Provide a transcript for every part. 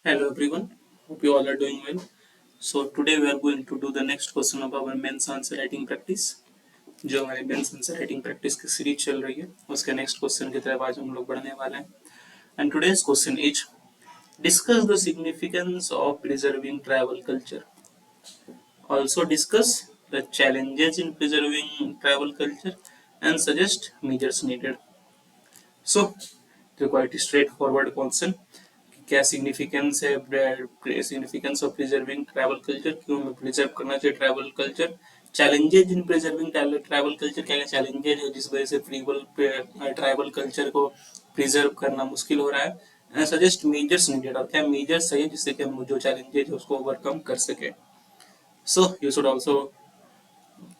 Hello everyone, hope you all are doing well. So today we are going to do the next question of our mains answer writing practice जो हमारे mains answer writing practice की series चल रही है उसके next question की तरफ आज हम लोग बढ़ने वाले हैं. And today's question is discuss the significance of preserving travel culture. Also discuss the challenges in preserving travel culture and suggest measures needed. So, the quite straightforward question. क्या सिग्निफिकेंस है significance of preserving travel culture, क्यों हमें preserve करना चाहिए travel culture, challenges इन preserving travel culture, क्या क्या challenges है जिस वजह से ट्रैवल कल्चर को प्रिजर्व करना मुश्किल हो रहा है, एंड सजेस्ट मेजर्स नीडेड, और क्या मेजर्स चाहिए जिससे कि हम जो चैलेंजेज है उसको ओवरकम कर सके. So you should also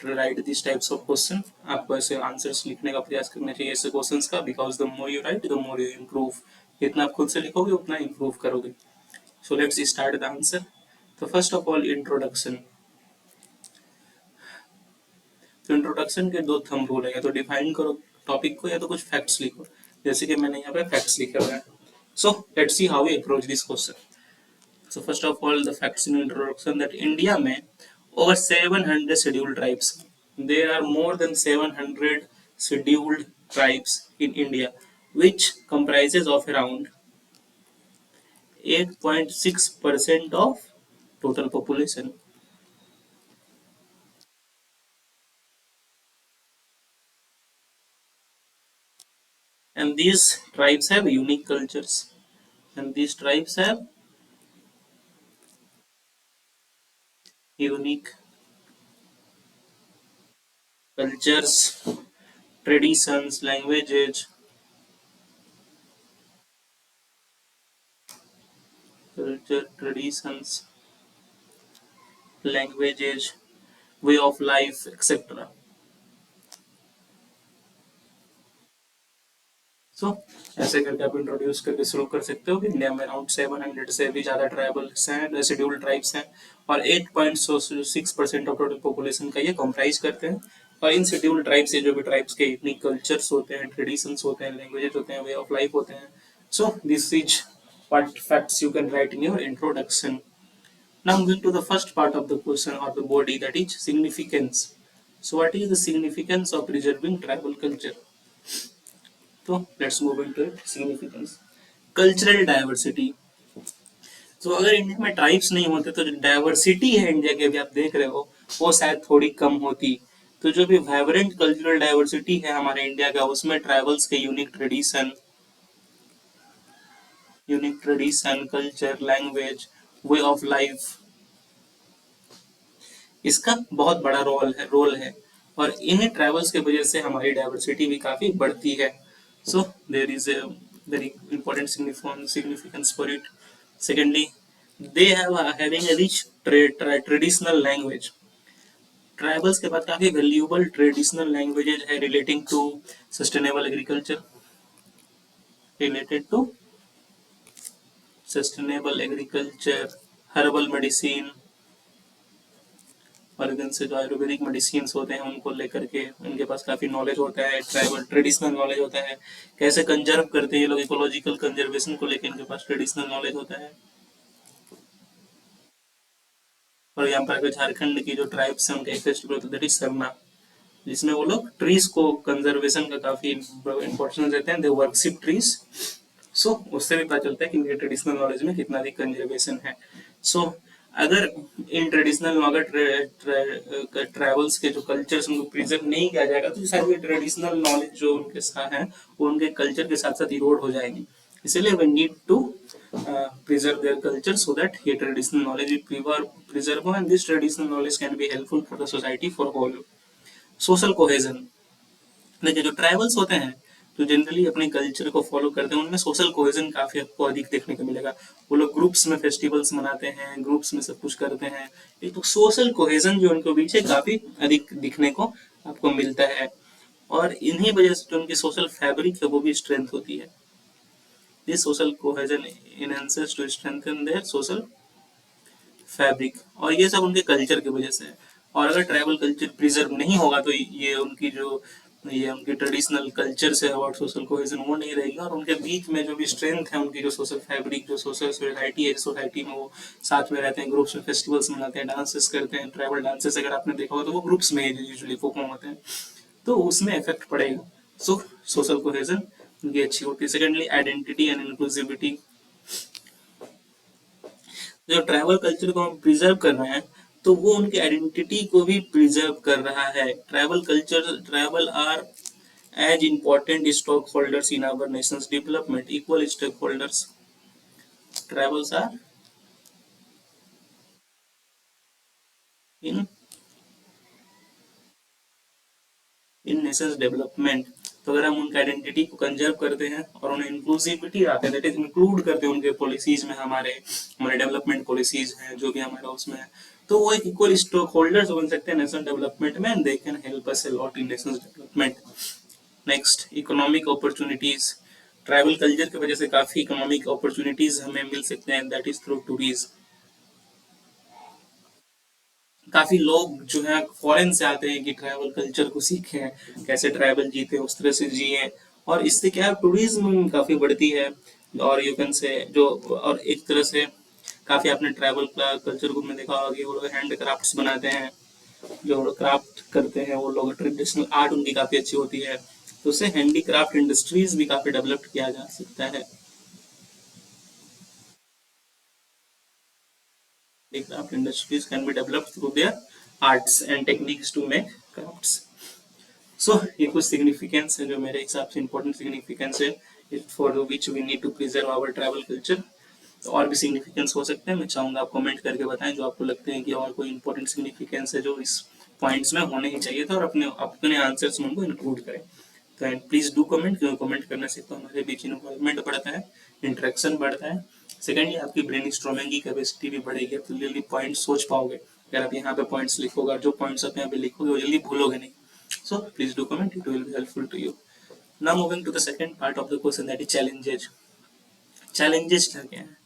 right this types of question. आपको ऐसे आंसर्स लिखने का प्रयास करना चाहिए ऐसे क्वेश्चंस का, because the more you right the more you improve. जितना आप खुद से लिखोगे उतना इम्प्रूव करोगे. So let's start the answer. So first of all introduction. तो इंट्रोडक्शन के दो थंब रूल है, या तो डिफाइन करो टॉपिक को या तो कुछ फैक्ट्स लिखो, जैसे कि मैंने यहाँ पे फैक्ट्स लिखे हुए हैं. So let's see how we approach this question. So first of all the facts in introduction that India में over 700 scheduled tribes. There are more than 700 scheduled tribes in India, which comprises of around 8.6% of total population. And these tribes have unique cultures, and these tribes have unique cultures, traditions, languages, culture, traditions, languages, way of life, etc. So, ऐसे करके आप introduce करके शुरू कर सकते हो कि India में अराउंड 700 से भी ज़्यादा ट्राइबल्स हैं, शेड्यूल्ड ट्राइब्स हैं, और 8.6% ऑफ टोटल पॉपुलेशन का ये कंप्राइज करते हैं. और इन शेड्यूल्ड ट्राइब्स से जो भी ट्राइब्स के इतनी कल्चर्स होते हैं, ट्रेडिशंस होते हैं, लैंग्वेजेस होते हैं, वे ऑफ लाइफ होते हैं. So this is what facts you can write in your introduction. Now moving to the first part of the question or the body, that is significance. So what is the significance of preserving tribal culture? तो let's move into it. Significance cultural diversity. तो अगर India में tribes नहीं होते तो जो diversity है India के, भी आप देख रहे हो, वो शायद थोड़ी कम होती. तो जो भी वाइब्रेंट कल्चरल डाइवर्सिटी है हमारे इंडिया का, उसमें ट्राइबल्स के unique tradition, culture, language, way of life, इसका बहुत बड़ा रोल है. और इन्हीं ट्रैवल्स के वजह से हमारी डाइवर्सिटी भी काफी बढ़ती है. So there is a very important significance for it. Secondly, they have having a rich traditional language. Tribals के पास काफी वैल्यूएबल ट्रेडिशनल लैंग्वेजेज है relating to sustainable agriculture, related to sustainable agriculture, herbal medicine, और इनसे जो Ayurvedic medicine होते हैं उनको लेकर के उनके पास काफी नॉलेज होता है, ट्राइबल ट्रेडिशनल नॉलेज होता है, कैसे कंजर्व करते हैं ये लोग, इकोलॉजिकल कंजर्वेशन को लेकर इनके पास ट्रेडिशनल नॉलेज होता है. और यहाँ पर झारखंड की जो ट्राइब्स हैं उनका एक फेस्टिवल होता है दैट इज सरना, जिसमें वो लोग ट्रीज को कंजर्वेशन का काफी इंपॉर्टेंस देते हैं, दे वर्शिप ट्रीज. सो उससे भी पता चलता है कि इनके ट्रेडिशनल नॉलेज में कितना अधिक कंजर्वेशन है. सो अगर इन ट्रेडिशनल ट्रैवल्स के जो कल्चर्स उनको प्रिजर्व नहीं किया जाएगा तो शायद ये ट्रेडिशनल नॉलेज जो उनके साथ है वो उनके कल्चर के साथ साथ इरोड हो जाएंगे. इसलिए we need to preserve their culture so that ये traditional knowledge भी preserve हो, and this traditional knowledge can be helpful for the society for whole. Social cohesion. देखिए जो ट्राइबल्स होते हैं तो जनरली अपने कल्चर को फॉलो करते हैं, उनमें सोशल कोहेजन काफी आपको अधिक देखने को मिलेगा. वो लोग ग्रुप्स में फेस्टिवल्स मनाते हैं, ग्रुप्स में सब कुछ करते हैं. एक तो सोशल कोहेजन जो उनके बीच है काफी अधिक दिखने को आपको मिलता है, और इन्हीं वजह से जो उनकी सोशल फैब्रिक है वो भी स्ट्रेंथ होती है. This social cohesion enhances to strengthen their social fabric, और ये सब उनके कल्चर की वजह से है. और अगर ट्राइबल कल्चर प्रिजर्व नहीं होगा तो ये उनकी जो ये उनके traditional culture say about social cohesion वो नहीं रहेगी, और उनके बीच में जो भी स्ट्रेंथ है उनकी, जो सोशल फैब्रिक, जो सोशल सोसाइटी है, सोसाइटी में वो साथ में रहते हैं, ग्रुप्स में फेस्टिवल्स मनाते हैं, डांसेस करते हैं, ट्राइबल डांसेस अगर आपने देखा हो तो वो ग्रुप्स में यूजुअली परफॉर्म होते हैं, तो उसमें इफेक्ट पड़ेगा। सो सोशल कोहेजन उनकी अच्छी होती है। सेकेंडली आइडेंटिटी एंड इंक्लूसिविटी, जो ट्राइबल कल्चर को हम प्रिजर्व कर रहे हैं तो वो उनकी आइडेंटिटी को भी प्रिजर्व कर रहा है। Tribal culture, tribal are as important stockholders in our nation's development, equal stakeholders. Tribals are in nation's development. तो अगर हम उनकी आइडेंटिटी को कंजर्व करते हैं और उन्हें इंक्लूसिविटी आते हैं, दैट इज इंक्लूड करते हैं उनके पॉलिसीज में, हमारे हमारे डेवलपमेंट पॉलिसीज हैं जो भी हमारा उसमें है, तो वो एक इक्वल स्टॉक होल्डर्स बन सकते हैं नेशनल डेवलपमेंट में, and they can help us a lot in national development. Next, economic opportunities. Tribal culture की वजह से काफी इकोनॉमिक अपॉर्चुनिटीज हमें मिल सकते हैं, दैट इज थ्रू टूरिज्म। काफी लोग जो है फॉरेन से आते हैं कि ट्राइबल कल्चर को सीखें, कैसे ट्राइबल जीते उस तरह से जिए, और इससे क्या है टूरिज्म काफी बढ़ती है। और यू कैन से जो, और एक तरह से काफी आपने ट्राइबल कल्चर को में देखा होगा कि वो लोग हैंड क्राफ्ट्स बनाते हैं, जो क्राफ्ट करते हैं वो लोग, ट्रेडिशनल आर्ट उनकी काफी अच्छी होती है, तो उससे हैंडीक्राफ्ट इंडस्ट्रीज भी काफी डेवलप किया जा सकता है। Craft industries can be developed through their arts and techniques to make crafts. So ये कुछ सिग्निफिकेंस है जो मेरे हिसाब से इम्पोर्टेंट सिग्निफिकेंस है for which we need to preserve our tribal culture. तो और भी सिग्निफिकेंस हो सकते हैं, मैं चाहूंगा आप कमेंट करके बताएं जो आपको लगते हैं कि और कोई इंपॉर्टेंट सिग्निफिकेंस है जो इस पॉइंट्स में होने ही चाहिए था, और अपने आंसर्स में उनको इंक्लूड करें। तो एंड प्लीज डू कमेंट, क्योंकि कमेंट करने से तो हमारे बीच इन्वॉल्वमेंट बढ़ता है, इंटरेक्शन बढ़ता है। सेकेंडली आपकी ब्रेन स्ट्रॉमिंग की कैपेसिटी भी बढ़ेगी, आप जल्दी पॉइंट सोच पाओगे। अगर आप यहाँ पे पॉइंट्स लिखोगे, जो पॉइंट्स आप यहाँ पे लिखोगे वो जल्दी भूलोगे नहीं। So please do comment, it will be helpful to you. Now moving to the second part of the question, that is challenges. Challenges क्या हैं?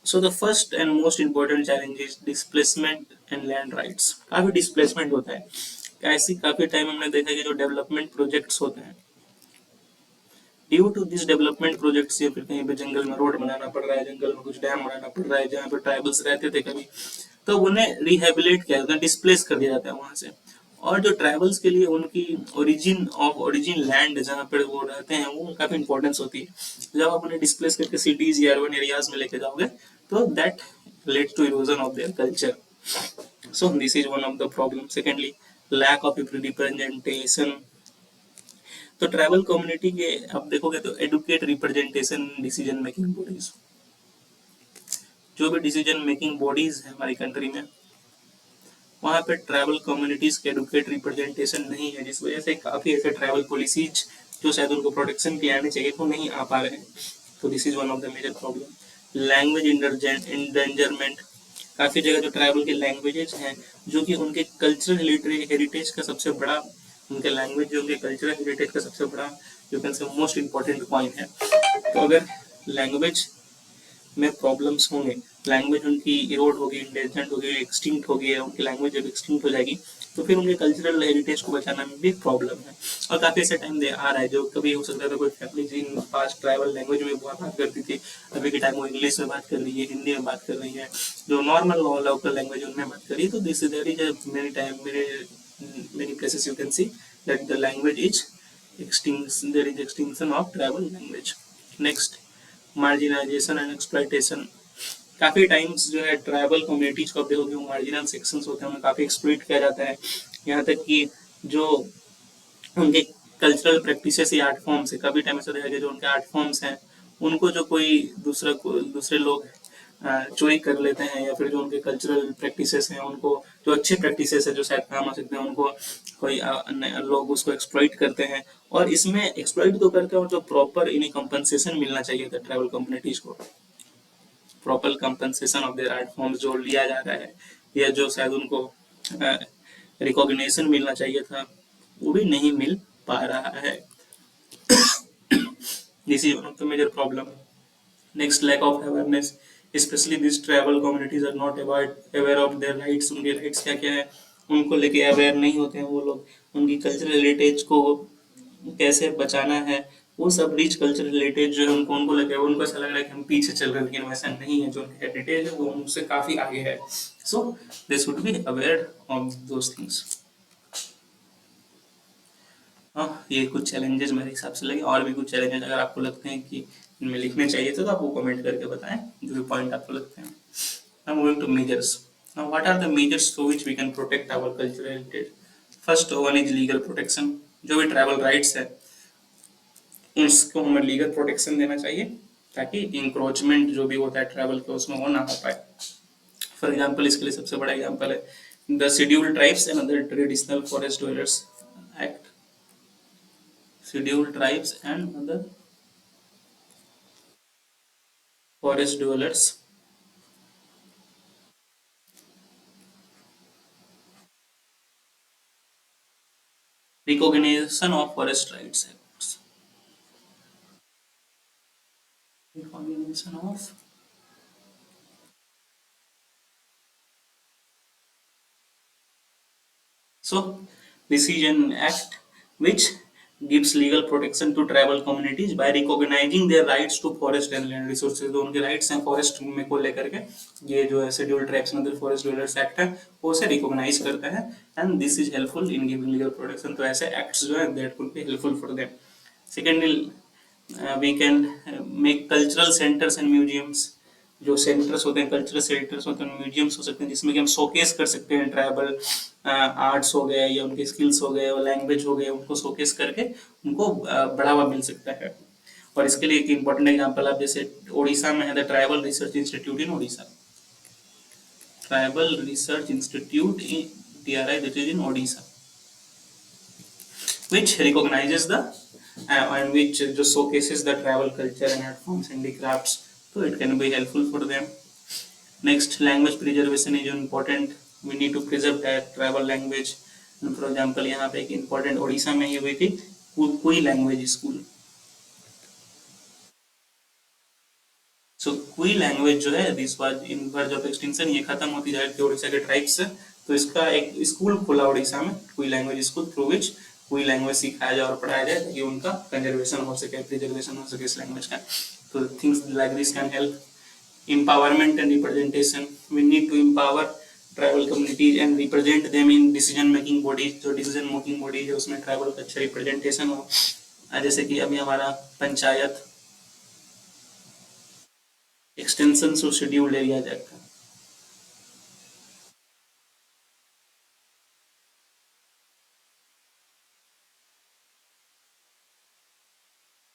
So the first and most important challenge is displacement and land rights. काफी displacement होता है, ऐसी काफी time हमने देखा कि जो डेवलपमेंट प्रोजेक्ट्स होते हैं, due to this development projects, या फिर कहीं पे जंगल में रोड बनाना पड़ रहा है, जंगल में कुछ डैम बनाना पड़ रहा है जहाँ पे ट्राइबल्स रहते थे कभी, तो उन्हें रिहेबिलिट किया जाता है, डिस्प्लेस कर दिया जाता है वहां से। और जो ट्राइबल्स के लिए उनकी ओरिजिन लैंड जहाँ पर वो रहते हैं वो काफी इंपॉर्टेंस होती है। जब आप उन्हें डिस्प्लेस करके सिटीज या अर्बन एरियाज में लेके जाओगे तो that leads to erosion of their culture. So this is one of the problems. Secondly, lack of representation. तो ट्राइबल कम्युनिटी के आप देखोगे तो adequate representation decision making bodies, जो भी डिसीजन मेकिंग बॉडीज है हमारी कंट्री में, वहाँ पे ट्राइबल कम्युनिटीज के एडुकेट रिप्रेजेंटेशन नहीं है, जिस वजह से काफी ऐसे ट्राइबल पॉलिसीज जो शायद उनको प्रोटेक्शन के आने चाहिए तो नहीं आ पा रहे हैं। तो this is one of the major problem. Language endangerment, काफी जगह जो ट्राइबल के लैंग्वेजेस हैं जो कि उनके कल्चरल हेरिटेज का सबसे बड़ा, उनके लैंग्वेज जो उनके कल्चरल हेरिटेज का सबसे बड़ा you can say most important point है। तो अगर लैंग्वेज में प्रॉब्लम्स होंगे, लैंग्वेज उनकी इरोड होगी, इंडेंजर्ड होगी, एक्सटिंक्ट होगी, उनकी लैंग्वेज जब एक्सटिंक्ट हो जाएगी तो फिर उनके कल्चरल हेरिटेज को बचाना में भी प्रॉब्लम है। और काफी ऐसे टाइम दे आ रहा है जो कभी हो सकता था कोई फैमिली जिन पास ट्राइबल लैंग्वेज में बात करती थी, अभी के टाइम वो इंग्लिश में बात कर रही है, हिंदी में बात कर रही है, जो नॉर्मल लोकल लैंग्वेज उनमें बात कर रही है। तो this there is many time many places you can see that the language is extinction, there is extinction of tribal language. Next, marginalization and exploitation. काफी टाइम्स जो है ट्राइबल कम्युनिटीज को देखोगे वो मार्जिनल सेक्शंस होते हैं, उन्हें काफी एक्सप्लॉइट किया जाता है। यहाँ तक कि जो उनके कल्चरल प्रैक्टिसेस या आर्ट फॉर्म्स है, काफी टाइम ऐसा देखा गया जो उनके आर्ट फॉर्म्स हैं उनको जो कोई दूसरे लोग चोरी कर लेते हैं, या फिर जो उनके कल्चरल प्रैक्टिसेस हैं उनको, जो अच्छे प्रैक्टिसेस है जो शायद काम आ सकते हैं, उनको कोई लोग उसको एक्सप्लॉइट करते हैं। और इसमें एक्सप्लॉइट तो करते हैं और जो प्रॉपर इन्हें कंपनसेशन मिलना चाहिए था ट्राइबल कम्युनिटीज को, proper compensation of their art forms जो लिया जा रहा है, या जो शायद उनको रिकॉग्निशन मिलना चाहिए था, वो भी नहीं मिल पा रहा है। This is one of the major problem. Next, lack of awareness, specially this tribal communities are not aware of their rights. उनके राइट्स क्या क्या है उनको लेके अवेयर नहीं होते हैं वो लोग, उनकी कल्चरल हेरिटेज को कैसे बचाना है, वो सब रिच कल्चर रिलेटेड जो है उनको लगे, उनको ऐसा लग रहा है कि हम पीछे चल रहे हैं, लेकिन वैसा नहीं है। जो उनका हेरिटेज है वो उनसे काफी आगे है। So they should be aware of those things. हाँ, ये कुछ चैलेंजेस मेरे हिसाब से लगे। और भी कुछ चैलेंजेस अगर आपको लगते हैं कि इनमें लिखने चाहिए तो आप वो कमेंट करके बताएं, जो भी पॉइंट आपको लगते हैं। Now moving to measures. Now what are the measures through which we can protect our cultural heritage? First one is legal protection. जो भी ट्रैवल राइट्स है उसको हमें लीगल प्रोटेक्शन देना चाहिए, ताकि इंक्रोचमेंट जो भी होता है ट्रैवल के उसमें वो ना हो पाए। फॉर एग्जाम्पल, इसके लिए सबसे बड़ा एग्जाम्पल है the scheduled tribes and other traditional forest dwellers act. Scheduled tribes and other forest dwellers recognition of forest rights act. Recognition of, so this is an act which gives legal protection to tribal communities by recognizing their rights to forest and land resources। जो उनके rights हैं forest में को लेकर के, ये जो है scheduled tribes and other forest dwellers act है वो उसे रिकॉग्नाइज करता है, and this is helpful in giving legal protection. तो ऐसे एक्ट्स जो है that could be helpful for them. Secondly we can make cultural centers and museums। जो सेंटर्स होते हैं, कल्चरल सेंटर्स होते हैं, म्यूजियम्स हो सकते हैं, जिसमें कि हम शोकेस कर सकते हैं ट्राइबल आर्ट्स हो गए या उनके स्किल्स हो गए और लैंग्वेज हो गए, उनको शोकेस करके उनको बढ़ावा मिल सकता है। और इसके लिए एक इंपॉर्टेंट एग्जांपल आप जैसे उड़ीसा में है the tribal research institute in Orissa. Tribal research institute in TRI that is in Odisha, which recognizes the and which just showcases the tribal culture and art forms, handicrafts, so it can be helpful for them. Next, language preservation is important। we need to preserve that tribal language। and for example यहाँ पे एक important Odisha में ये हुई थी कोई language school. सो कोई language जो है this was in verge of extinction, ये खत्म होती जा रही थी उड़ीसा के ट्राइब्स से। तो इसका एक स्कूल खुला उड़ीसा में, कोई लैंग्वेज स्कूल, थ्रू विच कोई लैंग्वेज सिखाया जाए और पढ़ाया जाए ताकि उनका कंजर्वेशन हो सके, प्रिजर्वेशन हो सके इस लैंग्वेज का। तो things like this can help. empowerment and representation, we need to empower tribal communities and represent them in decision making bodies। जो decision making body है उसमें tribal का अच्छा रिप्रेजेंटेशन हो। जैसे कि अभी हमारा panchayat extension of scheduled area act है।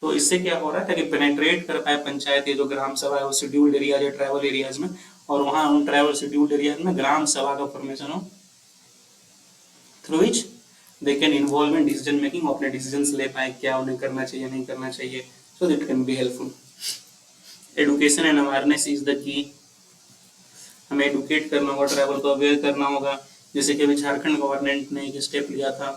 तो इससे क्या हो रहा है ताकि पेनेट्रेट कर पाए पंचायत, ये जो ग्राम सभा है वो शेड्यूल्ड एरियाज या ट्राइबल एरियाज में, और वहां उन ट्राइबल शेड्यूल्ड एरियाज में ग्राम सभा का फॉर्मेशन हो, through which they can involve in decision making, अपने डिसीजंस ले पाए क्या उन्हें करना चाहिए नहीं करना चाहिए। So that can be helpful. Education and awareness is the key. हमें एडुकेट करना होगा, ट्राइबल को अवेयर करना होगा। जैसे कि अभी झारखंड गवर्नमेंट ने एक स्टेप लिया था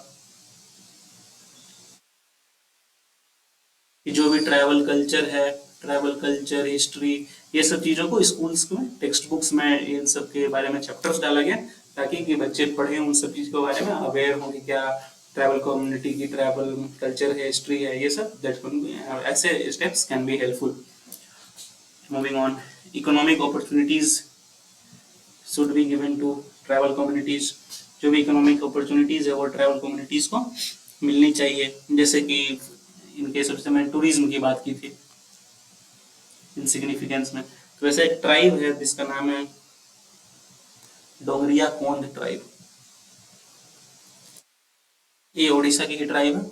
कि जो भी ट्राइबल कल्चर है, ट्राइबल कल्चर हिस्ट्री, ये सब चीज़ों को स्कूल्स में टेक्स्ट बुक्स में इन सब के बारे में चैप्टर्स डाला गया, ताकि कि बच्चे पढ़ें उन सब चीज़ के बारे में, अवेयर हों कि क्या ट्राइबल कम्युनिटी की ट्राइबल कल्चर है, हिस्ट्री है, ये सब दैट ऐसे steps can be helpful. Moving on, economic opportunities should be given to tribal communities. जो भी इकोनॉमिक अपॉर्चुनिटीज है वो ट्राइबल कम्युनिटीज को मिलनी चाहिए। जैसे कि इन केस ऑफ मैंने टूरिज्म की बात की थी इनसिग्निफिकेंस में, तो वैसे एक ट्राइब है जिसका नाम है डोगरिया कोंड ट्राइब। ये ओडिशा की ट्राइब है।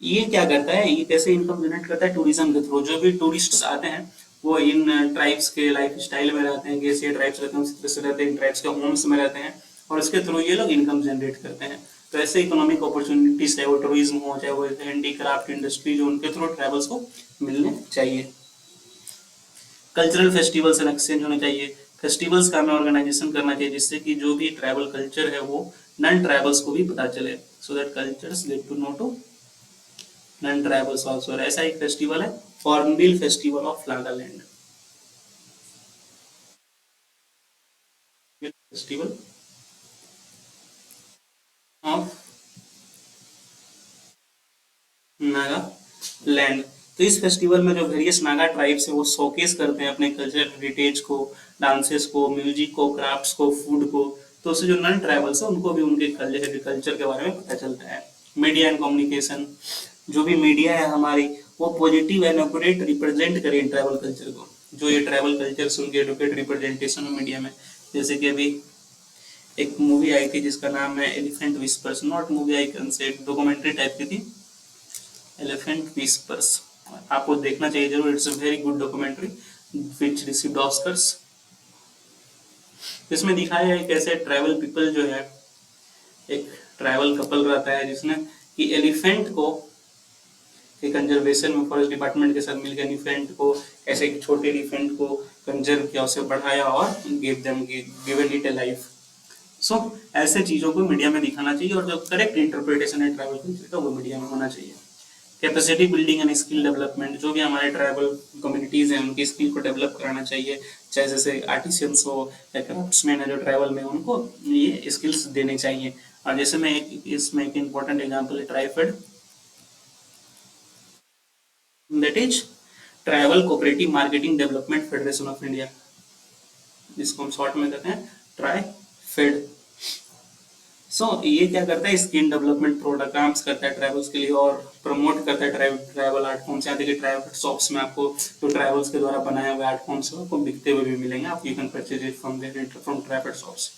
ये क्या करता है, ये कैसे इनकम जनरेट करता है टूरिज्म के थ्रू। जो भी टूरिस्ट्स आते हैं वो इन ट्राइब्स के लाइफ स्टाइल में रहते हैं, जैसे ट्राइब्स रहते हैं उसी तरह से रहते हैं, इन ट्राइब्स के होम्स में रहते हैं, और इसके थ्रू ये लोग इनकम जनरेट करते हैं। तो ऐसे इकोनॉमिक अपॉर्चुनिटीज, चाहे वो टूरिज्म हो, चाहे वो हैंडीक्राफ्ट इंडस्ट्री, जो उनके थ्रू ट्राइबल्स को मिलने चाहिए। कल्चरल फेस्टिवल्स एंड एक्सचेंज होने चाहिए। फेस्टिवल्स का हमें ऑर्गेनाइजेशन करना चाहिए जिससे कि जो भी ट्राइबल कल्चर है वो नॉन ट्राइबल्स को भी पता चले, so that cultures get to know to non tribals also. ऐसा एक फेस्टिवल है Hornbill festival of Nagaland. Festival of Nagaland. तो इस फेस्टिवल में जो वेरियस नागा ट्राइब्स है वो शोकेस करते हैं अपने कल्चर हेरिटेज को, डांसेस को, म्यूजिक को, क्राफ्ट्स को, फूड को। तो उससे जो नॉन ट्राइबल्स है उनको भी उनके कल्चर के बारे में पता चलता है। मीडिया एंड कम्युनिकेशन, जो भी मीडिया है हमारी वो पॉजिटिव एंड एक्यूरेट रिप्रेजेंट करे ट्राइबल कल्चर को। जो ये ट्राइबल कल्चर उनके एडुकेट रिप्रेजेंटेशन मीडिया में, जैसे कि अभी एक मूवी आई थी जिसका नाम है elephant whispers, not movie, I can say documentary type की थी, एलिफेंट विस्पर्स। आपको देखना चाहिए जरूर, it's a very good documentary which received Oscars. इसमें दिखाया है कैसे ट्राइबल पीपल जो है, एक ट्राइबल कपल रहता है जिसने कि एलिफेंट को के कंजर्वेशन में फॉरेस्ट डिपार्टमेंट के साथ मिलकर एलिफेंट को, ऐसे एक छोटे एलिफेंट को कंजर्व किया, उसे बढ़ाया और गिवन इट ए लाइफ। सो ऐसे चीजों को मीडिया में दिखाना चाहिए और जो करेक्ट इंटरप्रिटेशन है ट्राइबल कल्चर का वो मीडिया में होना चाहिए। Capacity building and skill development, जो भी हमारे ट्राइबल कम्युनिटीज हैं उनकी स्किल को डेवलप कराना चाहिए, चाहे जैसे आर्टिसियंस हो या क्राफ्ट्समैन है जो ट्राइबल में, उनको ये स्किल्स देने चाहिए। और जैसे मैं इसमें एक इम्पोर्टेंट एग्जांपल है TRIFED, that is tribal cooperative marketing development federation of India, जिसको हम शॉर्ट में कहते हैं ट्राइफेड। ये क्या करता है, स्किल डेवलपमेंट प्रोग्राम्स करता है ट्राइबल्स के लिए और प्रमोट करता है ट्राइबल आर्ट फॉर्म्स। यहाँ देखिए ट्राइबल शॉप्स में आपको जो ट्राइबल्स के द्वारा बनाए हुए आर्ट फॉर्म्स आपको बिकते हुए भी मिलेंगे, आप you can purchase it from there from tribal shops.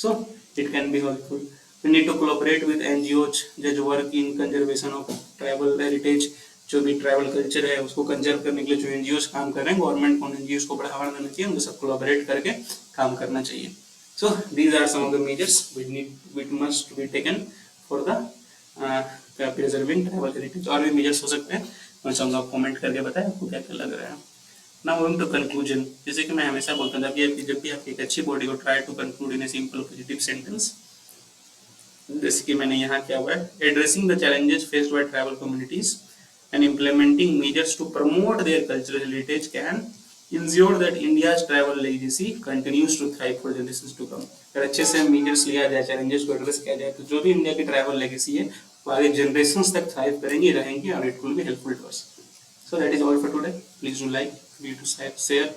So it can be helpful. We need to collaborate with NGOs जो work in conservation of tribal heritage. जो भी ट्राइबल कल्चर है उसको कंजर्व करने के लिए जो एनजीओज काम कर रहे हैं, गवर्नमेंट को उन एनजीओज को बढ़ावा देना चाहिए, उनके साथ कोलैबोरेट करके काम करना चाहिए। So these are some of the measures which must be taken for the preserving tribal heritage। और भी measures हो सकते हैं, मैं चाहूँगा आप कमेंट करके बताएं आपको क्या क्या लग रहा है। Now moving to conclusion, जैसे कि मैं हमेशा बोलता हूँ जब भी आप एक अच्छी बॉडी को try to conclude in a simple positive sentence, जैसे कि मैंने यहाँ क्या हुआ है, addressing the challenges faced by tribal communities and implementing measures to promote their cultural heritage can ensure that India's tribal legacy continues to thrive for generations to come। अगर अच्छे से measures लिया जाए, challenges को address किया जाए, तो जो भी इंडिया की ट्राइबल लेगेसी है वो आगे generations तक thrive करेंगी, रहेंगी और it will be helpफुल to us। So that is all for today। Please do like, please do share,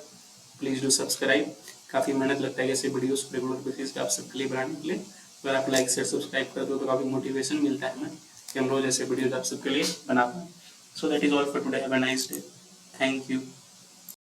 please do subscribe। काफ़ी मेहनत लगता है ऐसे वीडियोस रेगुलर बेसिस पे आप सबके लिए बनाने के लिए। अगर आप लाइक शेयर सब्सक्राइब कर दो तो काफ़ी मोटिवेशन मिलता है हमें कि हम रोज ऐसे वीडियोस आप सबके लिए बना पाएँ। So that is all for today। Have a nice day। Thank you।